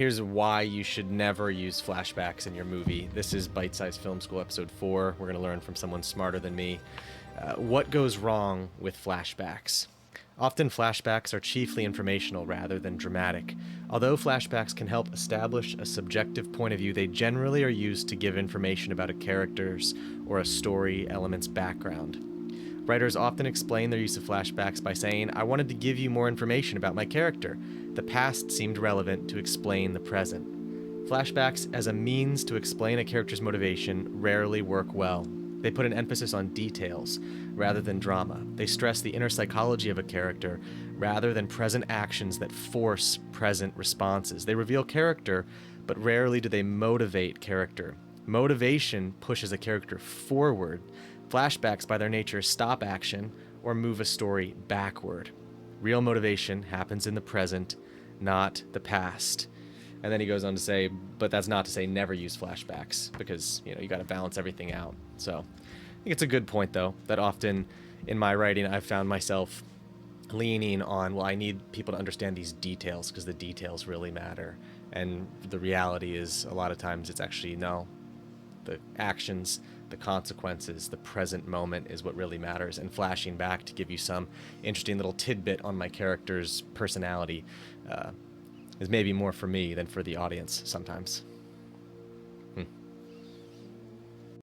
Here's why you should never use flashbacks in your movie. This is Bite Size Film School Episode 4. We're going to learn from someone smarter than me. What goes wrong with flashbacks? Often flashbacks are chiefly informational rather than dramatic. Although flashbacks can help establish a subjective point of view, they generally are used to give information about a character's or a story element's background. Writers often explain their use of flashbacks by saying, "I wanted to give you more information about my character. The past seemed relevant to explain the present." Flashbacks as a means to explain a character's motivation rarely work well. They put an emphasis on details rather than drama. They stress the inner psychology of a character rather than present actions that force present responses. They reveal character, but rarely do they motivate character. Motivation pushes a character forward. Flashbacks, by their nature, stop action or move a story backward. Real motivation happens in the present, not the past. And then he goes on to say, but that's not to say never use flashbacks, because you got to balance everything out. So I think it's a good point, though, that often in my writing I've found myself leaning on, well, I need people to understand these details because the details really matter. And the reality is a lot of times it's actually no. The actions, the consequences, the present moment is what really matters, and flashing back to give you some interesting little tidbit on my character's personality is maybe more for me than for the audience sometimes.